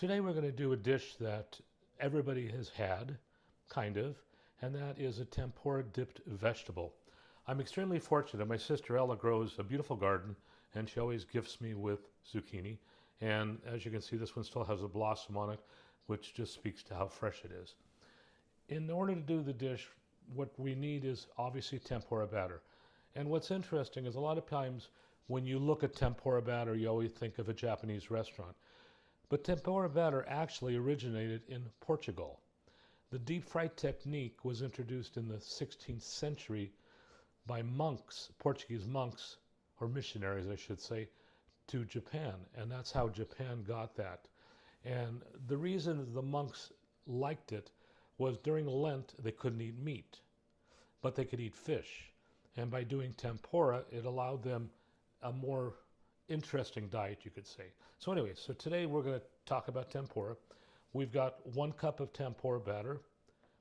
Today we're going to do a dish that everybody has had, kind of, and that is a tempura-dipped vegetable. I'm extremely fortunate. My sister Ella grows a beautiful garden, and she always gifts me with zucchini. And as you can see, this one still has a blossom on it, which just speaks to how fresh it is. In order to do the dish, what we need is obviously tempura batter. And what's interesting is a lot of times when you look at tempura batter, you always think of a Japanese restaurant. But tempura batter actually originated in Portugal. The deep fry technique was introduced in the 16th century by monks, Portuguese monks, or missionaries I should say, to Japan. And that's how Japan got that. And the reason the monks liked it was during Lent they couldn't eat meat, but they could eat fish. And by doing tempura, it allowed them a more interesting diet, you could say. So anyway, so today we're going to talk about tempura. We've got 1 cup of tempura batter.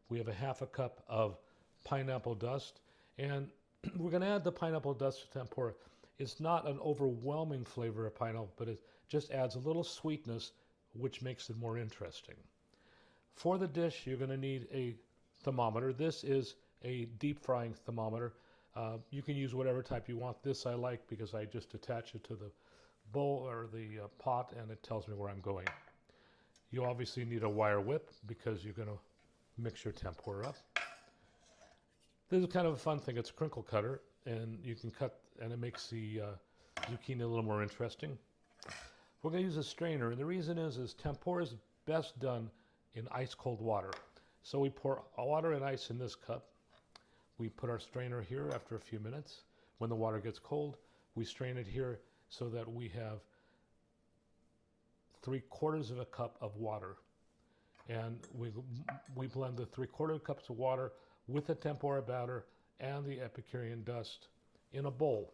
We have a half a cup of pineapple dust. And we're going to add the pineapple dust to tempura. It's not an overwhelming flavor of pineapple, but it just adds a little sweetness, which makes it more interesting. For the dish, you're going to need a thermometer. This is a deep frying thermometer. You can use whatever type you want. This I like because I just attach it to the bowl or the pot and it tells me where I'm going. You obviously need a wire whip because you're going to mix your tempura up. This is kind of a fun thing. It's a crinkle cutter and you can cut and it makes the zucchini a little more interesting. We're going to use a strainer, and the reason is tempura is best done in ice cold water. So we pour water and ice in this cup. We put our strainer here after a few minutes. When the water gets cold, we strain it here so that we have 3/4 of a cup of water. And we blend the 3/4 cups of water with the tempura batter and the Epicurean dust in a bowl.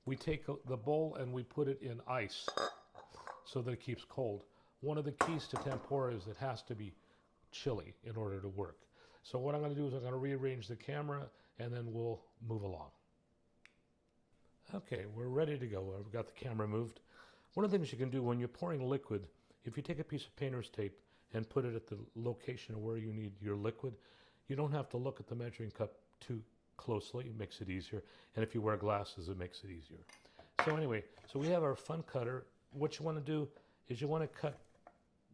We take the bowl and we put it in ice so that it keeps cold. One of the keys to tempura is it has to be chilly in order to work. So what I'm going to do is I'm going to rearrange the camera and then we'll move along. Okay, we're ready to go. I've got the camera moved. One of the things you can do when you're pouring liquid, if you take a piece of painter's tape and put it at the location of where you need your liquid, you don't have to look at the measuring cup too closely. It makes it easier. And if you wear glasses, it makes it easier. So anyway, so we have our fun cutter. What you want to do is you want to cut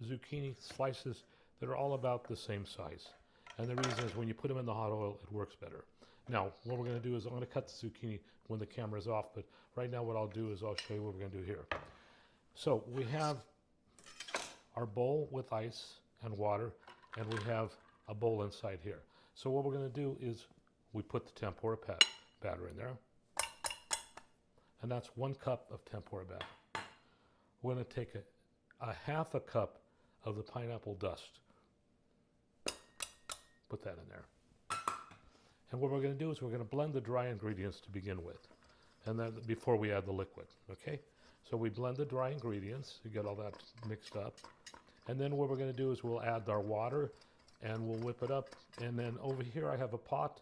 zucchini slices that are all about the same size. And the reason is when you put them in the hot oil, it works better. Now, what we're going to do is I'm going to cut the zucchini when the camera's off, but right now what I'll do is I'll show you what we're going to do here. So we have our bowl with ice and water, and we have a bowl inside here. So what we're going to do is we put the tempura batter in there, and that's 1 cup of tempura batter. We're going to take a half a cup of the pineapple dust. Put that in there. And what we're going to do is we're going to blend the dry ingredients to begin with, and then before we add the liquid, okay? So we blend the dry ingredients, you get all that mixed up, and then what we're going to do is we'll add our water and we'll whip it up. And then over here I have a pot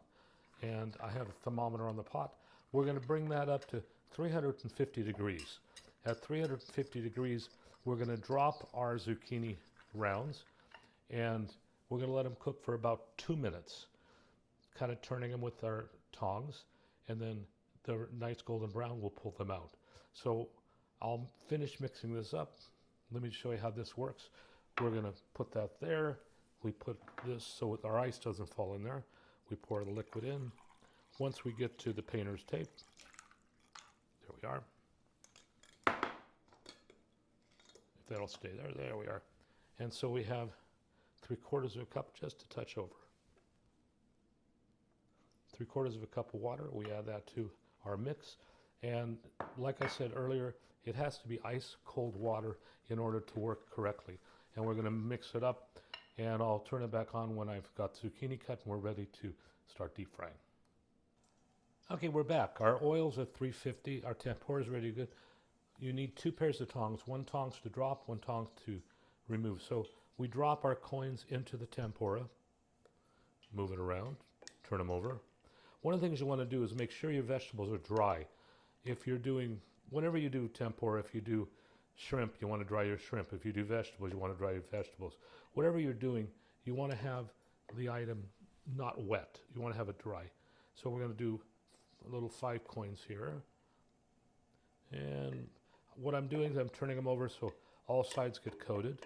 and I have a thermometer on the pot. We're going to bring that up to 350 degrees. At 350 degrees, we're going to drop our zucchini rounds and we're going to let them cook for about 2 minutes, kind of turning them with our tongs, and then the nice golden brown, we'll pull them out. So I'll finish mixing this up. Let me show you how this works. We're going to put that there. We put this so our ice doesn't fall in there. We pour the liquid in. Once we get to the painter's tape, there we are. If that'll stay there, there we are. And so we have 3/4 of a cup, just a touch over. 3/4 of a cup of water. We add that to our mix. And like I said earlier, it has to be ice cold water in order to work correctly. And we're going to mix it up, and I'll turn it back on when I've got zucchini cut and we're ready to start deep frying. Okay, we're back. Our oil's at 350. Our tempura is ready to go. You need 2 pairs of tongs, 1 tongs to drop, 1 tongs to remove. So we drop our coins into the tempura, move it around, turn them over. One of the things you want to do is make sure your vegetables are dry. If you're doing, whenever you do tempura, if you do shrimp, you want to dry your shrimp. If you do vegetables, you want to dry your vegetables. Whatever you're doing, you want to have the item not wet. You want to have it dry. So we're going to do little 5 coins here. And what I'm doing is I'm turning them over so all sides get coated.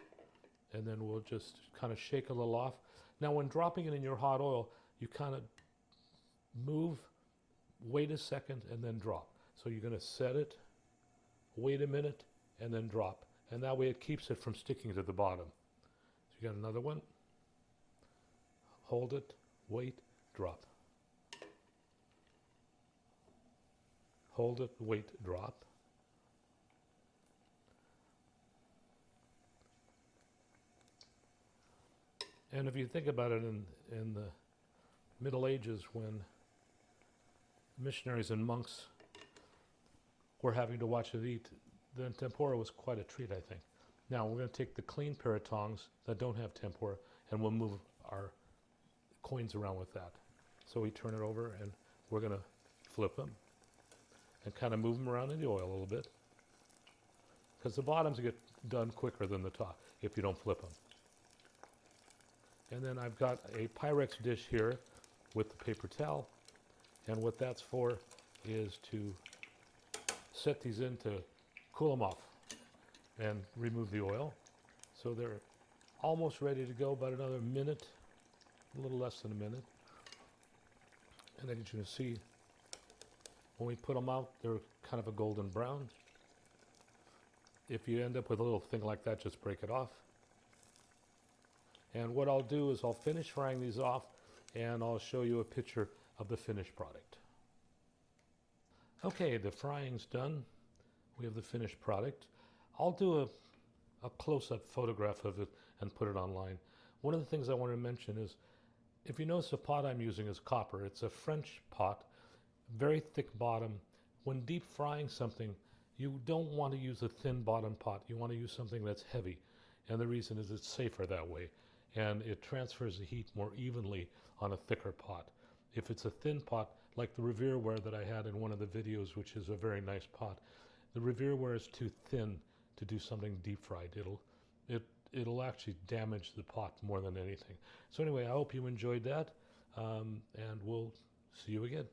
And then we'll just kind of shake a little off. Now when dropping it in your hot oil, you kind of move, wait a second, and then drop. So you're going to set it, wait a minute, and then drop. And that way it keeps it from sticking to the bottom. So you got another one. Hold it, wait, drop. Hold it, wait, drop. And if you think about it, in the Middle Ages, when missionaries and monks were having to watch it eat, then tempura was quite a treat, I think. Now we're going to take the clean pair of tongs that don't have tempura, and we'll move our coins around with that. So we turn it over, and we're going to flip them and kind of move them around in the oil a little bit, because the bottoms get done quicker than the top if you don't flip them. And then I've got a Pyrex dish here with the paper towel, and what that's for is to set these in to cool them off and remove the oil. So they're almost ready to go, about another minute, a little less than a minute. And then you can see when we put them out, they're kind of a golden brown. If you end up with a little thing like that, just break it off. And what I'll do is I'll finish frying these off, and I'll show you a picture of the finished product. Okay, the frying's done. We have the finished product. I'll do a close-up photograph of it and put it online. One of the things I want to mention is, if you notice, the pot I'm using is copper. It's a French pot, very thick bottom. When deep frying something, you don't want to use a thin bottom pot. You want to use something that's heavy. And the reason is it's safer that way. And it transfers the heat more evenly on a thicker pot. If it's a thin pot, like the Revireware that I had in one of the videos, which is a very nice pot, the Revireware is too thin to do something deep fried. It'll actually damage the pot more than anything. So anyway, I hope you enjoyed that, and we'll see you again.